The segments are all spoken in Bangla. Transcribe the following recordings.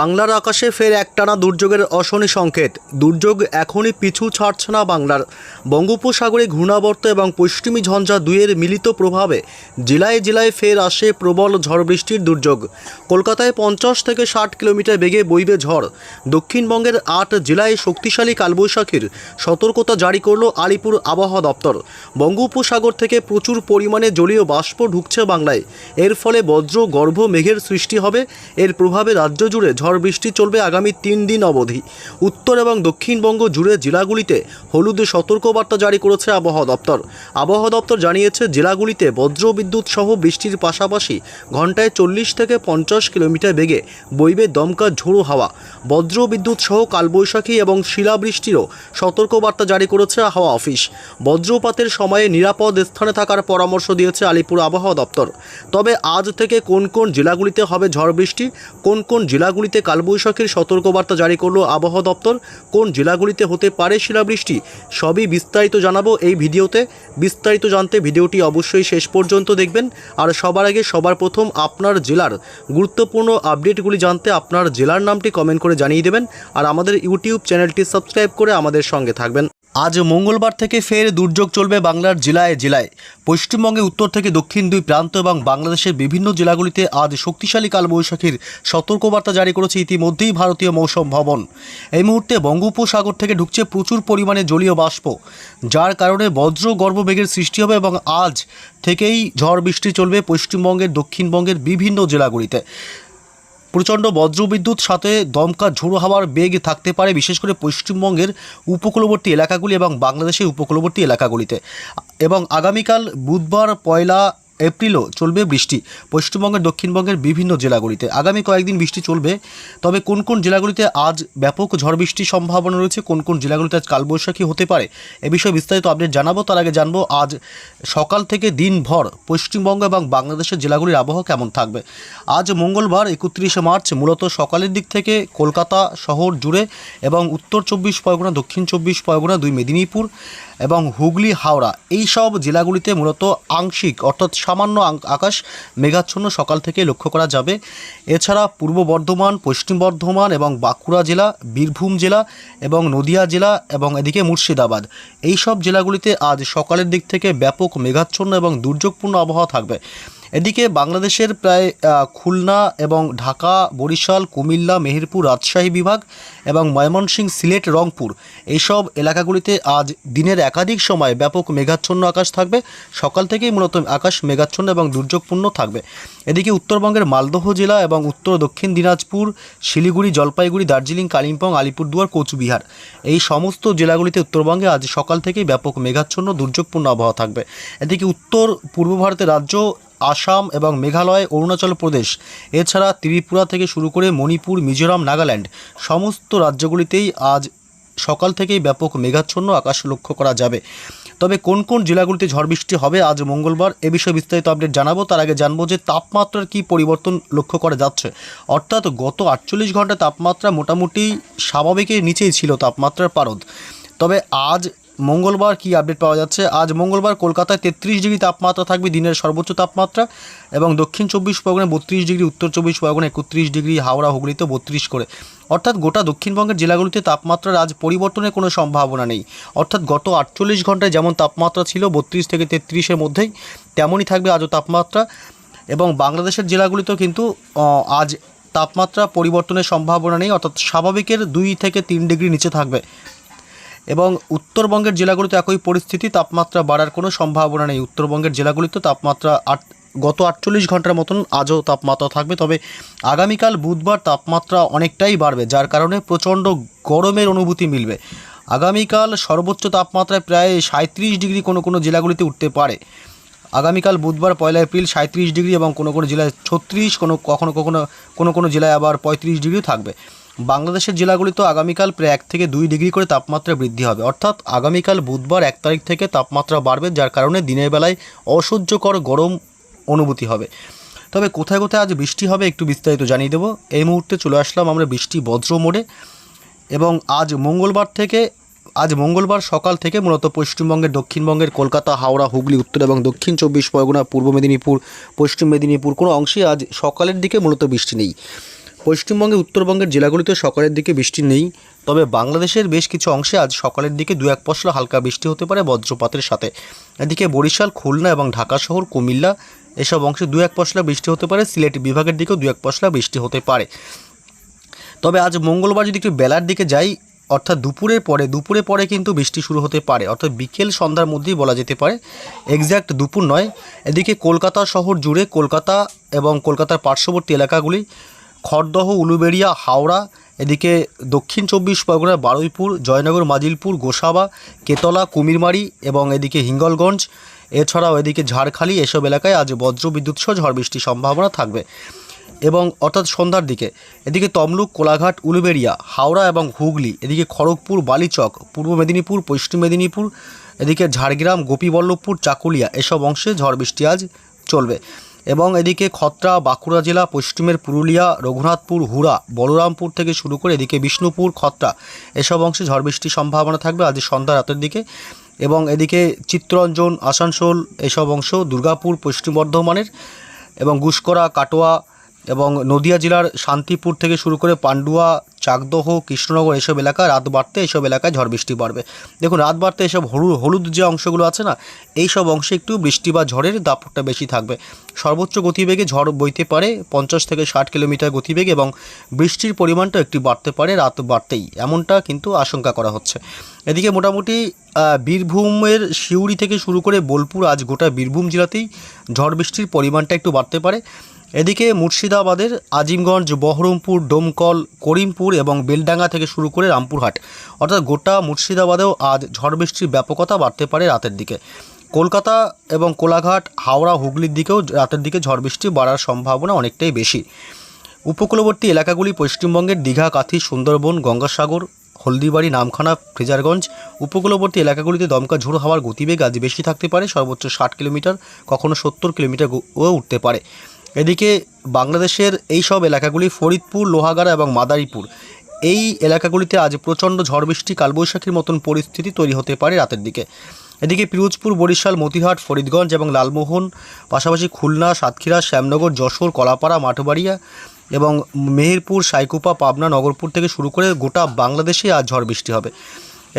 বাংলার আকাশে ফের একটানা দুর্যোগের অশনি সংকেত। দুর্যোগ এখনই পিছু ছাড়ছে না বাংলার। বঙ্গোপসাগরে ঘূর্ণাবর্ত এবং পশ্চিমী ঝঞ্ঝা দুইয়ের মিলিত প্রভাবে জেলায় জেলায় ফের আসে প্রবল ঝড় বৃষ্টির দুর্যোগ। কলকাতায় 50 থেকে 60 কিলোমিটার বেগে বইবে ঝড়। দক্ষিণবঙ্গের 8 জেলায় শক্তিশালী কালবৈশাখীর সতর্কতা জারি করল আলিপুর আবহাওয়া দপ্তর। বঙ্গোপসাগর থেকে প্রচুর পরিমাণে জলীয় বাষ্প ঢুকছে বাংলায়। এর ফলে বজ্র গর্ভ মেঘের সৃষ্টি হবে। এর প্রভাবে রাজ্য জুড়ে ঝড় বৃষ্টি চলবে আগামী 3 দিন অবধি। উত্তর এবং দক্ষিণবঙ্গ জুড়ে জেলাগুলিতে হলুদ সতর্কবার্তা জারি করেছে আবহাওয়া দপ্তর। আবহাওয়া দপ্তর জানিয়েছে, জেলাগুলিতে বজ্র বিদ্যুৎ সহ বৃষ্টির পাশাপাশি ঘন্টায় 40 থেকে 50 কিলোমিটার বেগে বইবে দমকা ঝোড়ো হাওয়া। বজ্র বিদ্যুৎ সহ কালবৈশাখী এবং শিলাবৃষ্টিরও সতর্কবার্তা জারি করেছে হাওয়া অফিস। বজ্রপাতের সময়ে নিরাপদ স্থানে থাকার পরামর্শ দিয়েছে আলিপুর আবহাওয়া দপ্তর। তবে আজ থেকে কোন কোন জেলাগুলিতে হবে ঝড় বৃষ্টি, কোন কোন জেলাগুলিতে কালবৈশাখীর সতর্কবার্তা জারি করল আবহাওয়া দপ্তর, কোন জেলাগুলিতে হতে পারে শিলাবৃষ্টি, সবই বিস্তারিত জানাবো এই ভিডিওতে। বিস্তারিত জানতে ভিডিওটি অবশ্যই শেষ পর্যন্ত দেখবেন। আর সবার আগে সবার প্রথম আপনার জেলার গুরুত্বপূর্ণ আপডেটগুলি জানতে আপনার জেলার নামটি কমেন্ট করে জানিয়ে দেবেন। আর আমাদের ইউটিউব চ্যানেলটি সাবস্ক্রাইব করে আমাদের সঙ্গে থাকবেন। আজ মঙ্গলবার থেকে ফের দুর্যোগ চলবে বাংলার জেলায় জেলায়। পশ্চিমবঙ্গে উত্তর থেকে দক্ষিণ দুই প্রান্ত এবং বাংলাদেশের বিভিন্ন জেলাগুলিতে আজ শক্তিশালী কালবৈশাখীর সতর্কবার্তা জারি করেছে ইতিমধ্যেই ভারতীয় মৌসুম ভবন। এই মুহূর্তে বঙ্গোপসাগর থেকে ঢুকছে প্রচুর পরিমাণে জলীয় বাষ্প, যার কারণে বজ্র গর্ভবেগের সৃষ্টি হবে এবং আজ থেকেই ঝড় বৃষ্টি চলবে পশ্চিমবঙ্গের দক্ষিণবঙ্গের বিভিন্ন জেলাগুলিতে। প্রচণ্ড বজ্রবিদ্যুৎ সাথে দমকা ঝোড়ো হাওয়ার বেগ থাকতে পারে, বিশেষ করে পশ্চিমবঙ্গের উপকূলবর্তী এলাকাগুলি এবং বাংলাদেশের উপকূলবর্তী এলাকাগুলিতে। এবং আগামীকাল বুধবার 1 এপ্রিলও চলবে বৃষ্টি পশ্চিমবঙ্গের দক্ষিণবঙ্গের বিভিন্ন জেলাগুলিতে। আগামী কয়েকদিন বৃষ্টি চলবে। তবে কোন কোন জেলাগুলিতে আজ ব্যাপক ঝড় বৃষ্টির সম্ভাবনা রয়েছে, কোন কোন জেলাগুলিতে আজ কালবৈশাখী হতে পারে, এ বিষয়ে বিস্তারিত আপডেট জানাবো। তার আগে জানবো আজ সকাল থেকে দিনভর পশ্চিমবঙ্গ এবং বাংলাদেশের জেলাগুলির আবহাওয়া কেমন থাকবে। আজ মঙ্গলবার 31শে মার্চ মূলত সকালের দিক থেকে কলকাতা শহর জুড়ে এবং উত্তর 24 পরগনা, দক্ষিণ 24 পরগনা, 2 মেদিনীপুর এবং হুগলি, হাওড়া এই সব জেলাগুলিতে মূলত আংশিক অর্থাৎ সামান্য আকাশ মেঘাচ্ছন্ন সকাল থেকে লক্ষ্য করা যাবে। এছাড়া পূর্ব বর্ধমান, পশ্চিম বর্ধমান এবং বাঁকুড়া জেলা, বীরভূম জেলা এবং নদিয়া জেলা এবং এদিকে মুর্শিদাবাদ এই সব জেলাগুলিতে আজ সকালের দিক থেকে ব্যাপক মেঘাচ্ছন্ন এবং দুর্যোগপূর্ণ আবহাওয়া থাকবে। এদিকে বাংলাদেশের প্রায় খুলনা এবং ঢাকা, বরিশাল, কুমিল্লা, মেহেরপুর, রাজশাহী বিভাগ এবং ময়মনসিংহ, সিলেট, রংপুর এইসব এলাকাগুলিতে আজ দিনের একাধিক সময় ব্যাপক মেঘাচ্ছন্ন আকাশ থাকবে। সকাল থেকেই মূলত আকাশ মেঘাচ্ছন্ন এবং দুর্যোগপূর্ণ থাকবে। এদিকে উত্তরবঙ্গের মালদহ জেলা এবং উত্তর দক্ষিণ দিনাজপুর, শিলিগুড়ি, জলপাইগুড়ি, দার্জিলিং, কালিম্পং, আলিপুরদুয়ার, কোচবিহার এই সমস্ত জেলাগুলিতে উত্তরবঙ্গে আজ সকাল থেকেই ব্যাপক মেঘাচ্ছন্ন দুর্যোগপূর্ণ আবহাওয়া থাকবে। এদিকে উত্তর পূর্ব ভারতের রাজ্য আসাম এবং মেঘালয়, অরুণাচল প্রদেশ এছাড়া ত্রিপুরা থেকে শুরু করে মণিপুর, মিজোরাম, নাগাল্যান্ড সমস্ত রাজ্যগুলিতেই আজ সকাল থেকেই ব্যাপক মেঘাচ্ছন্ন আকাশ লক্ষ্য করা যাবে। তবে কোন কোন জেলাগুলিতে ঝড় বৃষ্টি হবে আজ মঙ্গলবার এ বিষয়ে বিস্তারিত আপডেট জানাবো। তার আগে জানবো যে তাপমাত্রার কী পরিবর্তন লক্ষ্য করা যাচ্ছে। অর্থাৎ গত 48 ঘন্টা তাপমাত্রা মোটামুটি স্বাভাবিকের নিচেই ছিল তাপমাত্রার পারদ। তবে আজ মঙ্গলবার কি আপডেট পাওয়া যাচ্ছে। আজ মঙ্গলবার কলকাতায় 33 ডিগ্রি তাপমাত্রা থাকবে দিনের সর্বোচ্চ তাপমাত্রা এবং দক্ষিণ 24 পরগনায় 32 ডিগ্রি, উত্তর 24 পরগনায় 31 ডিগ্রি, হাওড়া হুগলিতে 32 করে। অর্থাৎ গোটা দক্ষিণবঙ্গের জেলাগুলিতে তাপমাত্রার আজ পরিবর্তনের কোনো সম্ভাবনা নেই। অর্থাৎ গত 48 ঘন্টায় যেমন তাপমাত্রা ছিল 32 থেকে 33-এর মধ্যেই, তেমনই থাকবে আজও তাপমাত্রা। এবং বাংলাদেশের জেলাগুলিতেও কিন্তু আজ তাপমাত্রা পরিবর্তনের সম্ভাবনা নেই, অর্থাৎ স্বাভাবিকের 2 থেকে 3 ডিগ্রি নিচে থাকবে। এবং উত্তরবঙ্গের জেলাগুলিতে একই পরিস্থিতি, তাপমাত্রা বাড়ার কোনো সম্ভাবনা নেই। উত্তরবঙ্গের জেলাগুলিতে তাপমাত্রা গত 48 ঘন্টার মতন আজও তাপমাত্রা থাকবে। তবে আগামীকাল বুধবার তাপমাত্রা অনেকটাই বাড়বে, যার কারণে প্রচণ্ড গরমের অনুভূতি মিলবে। আগামীকাল সর্বোচ্চ তাপমাত্রায় প্রায় 37 ডিগ্রি কোনো কোনো জেলাগুলিতে উঠতে পারে। আগামীকাল বুধবার 1 এপ্রিল 37 ডিগ্রি এবং কোনো কোনো জেলায় 36, কোনো কোনো জেলায় আবার 35 ডিগ্রিও থাকবে। বাংলাদেশের জেলাগুলিতে আগামীকাল প্রায় 1 থেকে 2 ডিগ্রি করে তাপমাত্রা বৃদ্ধি হবে। অর্থাৎ আগামীকাল বুধবার 1 তারিখ থেকে তাপমাত্রা বাড়বে, যার কারণে দিনের বেলায় অসহ্যকর গরম অনুভূতি হবে। তবে কোথায় কোথায় আজ বৃষ্টি হবে একটু বিস্তারিত জানিয়ে দেবো। এই মুহূর্তে চলে আসলাম আমরা বৃষ্টি বজ্র মোড়ে। এবং আজ মঙ্গলবার সকাল থেকে মূলত পশ্চিমবঙ্গের দক্ষিণবঙ্গের কলকাতা, হাওড়া, হুগলি, উত্তর এবং দক্ষিণ 24 পরগনা, পূর্ব মেদিনীপুর, পশ্চিম মেদিনীপুর কোনো অংশে আজ সকালের দিকে মূলত বৃষ্টি নেই। পশ্চিমবঙ্গে উত্তরবঙ্গের জেলাগুলিতে সকালের দিকে বৃষ্টি নেই, তবে বাংলাদেশের বেশ কিছু অংশে আজ সকালের দিকে দু এক পশলা হালকা বৃষ্টি হতে পারে বজ্রপাতের সাথে। এদিকে বরিশাল, খুলনা এবং ঢাকা শহর, কুমিল্লা এসব অংশে দু এক পশলা বৃষ্টি হতে পারে। সিলেট বিভাগের দিকেও দু এক পশলা বৃষ্টি হতে পারে। তবে আজ মঙ্গলবার যদি একটু বেলার দিকে যাই, অর্থাৎ দুপুরে পরে কিন্তু বৃষ্টি শুরু হতে পারে, অর্থাৎ বিকেল সন্ধ্যার মধ্যেই বলা যেতে পারে, এক্স্যাক্ট দুপুর নয়। এদিকে কলকাতা শহর জুড়ে, কলকাতা এবং কলকাতার পার্শ্ববর্তী এলাকাগুলি, খড়দহ, উলুবেড়িয়া, হাওড়া, এদিকে দক্ষিণ 24 পরগনার বারুইপুর, জয়নগর, মাজিলপুর, গোসাবা, কেতলা, কুমিরমারি এবং এদিকে হিঙ্গলগঞ্জ, এছাড়াও এদিকে ঝাড়খালি এসব এলাকায় আজ বজ্র বিদ্যুৎ সহ ঝড় বৃষ্টির সম্ভাবনা থাকবে। এবং অর্থাৎ সন্ধ্যার দিকে এদিকে তমলুক, কোলাঘাট, উলুবেড়িয়া, হাওড়া এবং হুগলি, এদিকে খড়গপুর, বালিচক, পূর্ব মেদিনীপুর, পশ্চিম মেদিনীপুর, এদিকে ঝাড়গ্রাম, গোপীবল্লভপুর, চাকুলিয়া এসব অংশে ঝড় বৃষ্টি আজ চলবে। এবং এদিকে খত্রা, বাঁকুড়া জেলা, পশ্চিমের পুরুলিয়া, রঘুনাথপুর, হুড়া, বলরামপুর থেকে শুরু করে এদিকে বিষ্ণুপুর, খত্রা এসব অংশে ঝড় বৃষ্টির সম্ভাবনা থাকবে আজ সন্ধ্যা রাতের দিকে। এবং এদিকে চিত্তরঞ্জন, আসানসোল এসব অংশ, দুর্গাপুর পশ্চিম বর্ধমানের, এবং গুসকরা, কাটোয়া এবং নদিয়া জেলার শান্তিপুর থেকে শুরু করে পান্ডুয়া, চাকদহ, কৃষ্ণনগর এসব এলাকা রাত বাড়তে এসব এলাকায় ঝড় বৃষ্টি বাড়বে। দেখুন, রাত বাড়তে এসব হলুদ যে অংশগুলো আছে না, এই সব অংশে একটু বৃষ্টি বা ঝড়ের দাপটটা বেশি থাকবে। সর্বোচ্চ গতিবেগে ঝড় বইতে পারে 50 থেকে 60 কিলোমিটার গতিবেগ, এবং বৃষ্টির পরিমাণটা একটু বাড়তে পারে রাত বাড়তেই, এমনটা কিন্তু আশঙ্কা করা হচ্ছে। এদিকে মোটামুটি বীরভূমের সিউড়ি থেকে শুরু করে বোলপুর, আজ গোটা বীরভূম জেলাতেই ঝড় বৃষ্টির পরিমাণটা একটু বাড়তে পারে। এদিকে মুর্শিদাবাদের আজিমগঞ্জ, বহরমপুর, ডোমকল, করিমপুর এবং বেলডাঙ্গা থেকে শুরু করে রামপুরহাট, অর্থাৎ গোটা মুর্শিদাবাদেও আজ ঝড় বৃষ্টির ব্যাপকতা বাড়তে পারে রাতের দিকে। কলকাতা এবং কোলাঘাট, হাওড়া, হুগলির দিকেও রাতের দিকে ঝড় বৃষ্টি বাড়ার সম্ভাবনা অনেকটাই বেশি। উপকূলবর্তী এলাকাগুলি পশ্চিমবঙ্গের দীঘা, কাথি, সুন্দরবন, গঙ্গাসাগর, হলদিবাড়ি, নামখানা, ফ্রেজারগঞ্জ, উপকূলবর্তী এলাকাগুলিতে দমকা ঝোড়ো হাওয়ার গতিবেগ আজ বেশি থাকতে পারে, সর্বোচ্চ 60 কিলোমিটার, কখনো 70 কিলোমিটারও উঠতে পারে। এদিকে বাংলাদেশের এই সব এলাকাগুলি ফরিদপুর, লোহাগাড়া এবং মাদারীপুর, এই এলাকাগুলিতে আজ প্রচণ্ড ঝড় বৃষ্টি, কালবৈশাখীর মতন পরিস্থিতি তৈরি হতে পারে রাতের দিকে। এদিকে পিরোজপুর, বরিশাল, মতিহাট, ফরিদগঞ্জ এবং লালমোহন, পাশাপাশি খুলনা, সাতক্ষীরা, শ্যামনগর, যশোর, কলাপাড়া, মাঠবাড়িয়া এবং মেহেরপুর, সাইকুপা, পাবনা, নগরপুর থেকে শুরু করে গোটা বাংলাদেশে আজ ঝড় বৃষ্টি হবে।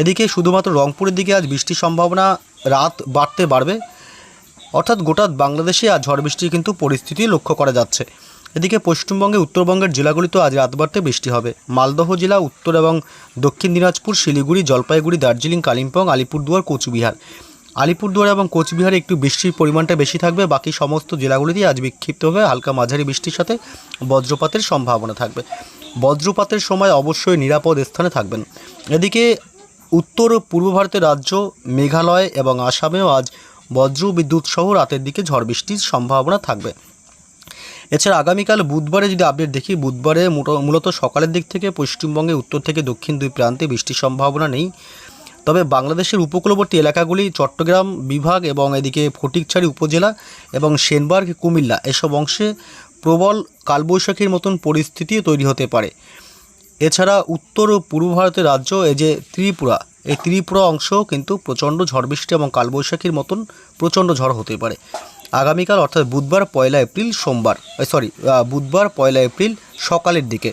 এদিকে শুধুমাত্র রংপুরের দিকে আজ বৃষ্টির সম্ভাবনা রাত বাড়বে, অর্থাৎ গোটা বাংলাদেশে আজ ঝড় বৃষ্টির কিন্তু পরিস্থিতি লক্ষ্য করা যাচ্ছে। এদিকে পশ্চিমবঙ্গে উত্তরবঙ্গের জেলাগুলিতেও আজ রাত বাড়তে বৃষ্টি হবে। মালদহ জেলা, উত্তর এবং দক্ষিণ দিনাজপুর, শিলিগুড়ি, জলপাইগুড়ি, দার্জিলিং, কালিম্পং, আলিপুরদুয়ার, কোচবিহার, এবং কোচবিহারে একটু বৃষ্টির পরিমাণটা বেশি থাকবে। বাকি সমস্ত জেলাগুলিতেই আজ বিক্ষিপ্তভাবে হালকা মাঝারি বৃষ্টির সাথে বজ্রপাতের সম্ভাবনা থাকবে। বজ্রপাতের সময় অবশ্যই নিরাপদ স্থানে থাকবেন। এদিকে উত্তর পূর্ব ভারতের রাজ্য মেঘালয় এবং আসামেও আজ বজ্র বিদ্যুৎ সহ রাতের দিকে ঝড় বৃষ্টির সম্ভাবনা থাকবে। এছাড়া আগামীকাল বুধবারে যদি আপডেট দেখি, বুধবারে মূলত সকালের দিক থেকে পশ্চিমবঙ্গে উত্তর থেকে দক্ষিণ দুই প্রান্তে বৃষ্টির সম্ভাবনা নেই। তবে বাংলাদেশের উপকূলবর্তী এলাকাগুলি, চট্টগ্রাম বিভাগ এবং এদিকে ফটিকছড়ি উপজেলা এবং সেনবার্গ, কুমিল্লা এসব অংশে প্রবল কালবৈশাখীর মতন পরিস্থিতি তৈরি হতে পারে। এছাড়া উত্তর ও পূর্ব ভারতের রাজ্য এই যে ত্রিপুরা, এই ত্রিপুরা অংশ কিন্তু প্রচণ্ড ঝড় বৃষ্টি এবং কালবৈশাখীর মতন প্রচণ্ড ঝড় হতে পারে আগামীকাল, অর্থাৎ বুধবার 1 এপ্রিল বুধবার 1 এপ্রিল সকালের দিকে।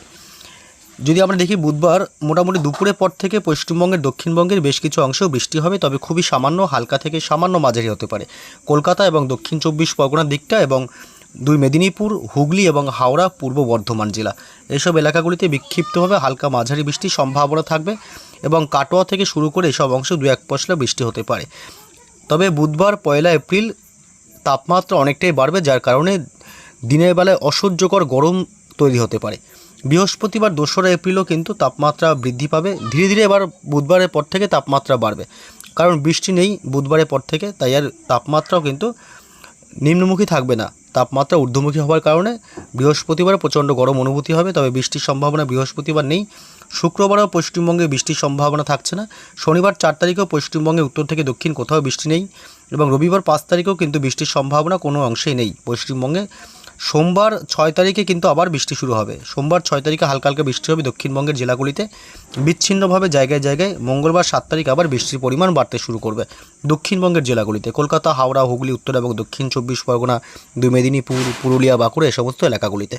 যদি আমরা দেখি, বুধবার মোটামুটি দুপুরের পর থেকে পশ্চিমবঙ্গের দক্ষিণবঙ্গের বেশ কিছু অংশেও বৃষ্টি হবে, তবে খুবই সামান্য, হালকা থেকে সামান্য মাঝারি হতে পারে। কলকাতা এবং দক্ষিণ 24 পরগনার দিকটা এবং দুই মেদিনীপুর, হুগলি এবং হাওড়া, পূর্ব বর্ধমান জেলা এইসব এলাকাগুলিতে বিক্ষিপ্তভাবে হালকা মাঝারি বৃষ্টির সম্ভাবনা থাকবে, এবং কাটোয়া থেকে শুরু করে এসব অংশে দু এক পশলা বৃষ্টি হতে পারে। তবে বুধবার 1 এপ্রিল তাপমাত্রা অনেকটাই বাড়বে, যার কারণে দিনের বেলায় অসহ্যকর গরম তৈরি হতে পারে। বৃহস্পতিবার 2 এপ্রিলও কিন্তু তাপমাত্রা বৃদ্ধি পাবে ধীরে ধীরে। এবার বুধবারের পর থেকে তাপমাত্রা বাড়বে, কারণ বৃষ্টি নেই বুধবারের পর থেকে, তাই আর তাপমাত্রাও কিন্তু নিম্নমুখী থাকবে না, তাপমাত্রা ঊর্ধ্বমুখী হওয়ার কারণে বৃহস্পতিবার প্রচণ্ড গরম অনুভূতি হবে। তবে বৃষ্টির সম্ভাবনা বৃহস্পতিবার নেই। শুক্রবারও পশ্চিমবঙ্গে বৃষ্টির সম্ভাবনা থাকছে না। শনিবার 4 তারিখেও পশ্চিমবঙ্গে উত্তর থেকে দক্ষিণ কোথাও বৃষ্টি নেই, এবং রবিবার 5 তারিখেও কিন্তু বৃষ্টির সম্ভাবনা কোনো অংশেই নেই পশ্চিমবঙ্গে। সোমবার 6 তারিখে কিন্তু আবার বৃষ্টি শুরু হবে। সোমবার 6 তারিখে হালকা হালকা বৃষ্টি হবে দক্ষিণবঙ্গের জেলাগুলিতে বিচ্ছিন্নভাবে জায়গায় জায়গায়। মঙ্গলবার 7 তারিখ আবার বৃষ্টির পরিমাণ বাড়তে শুরু করবে দক্ষিণবঙ্গের জেলাগুলিতে, কলকাতা, হাওড়া, হুগলি, উত্তর এবং দক্ষিণ 24 পরগনা, দুই মেদিনীপুর, পুরুলিয়া, বাঁকুড়া এ সমস্ত এলাকাগুলিতে।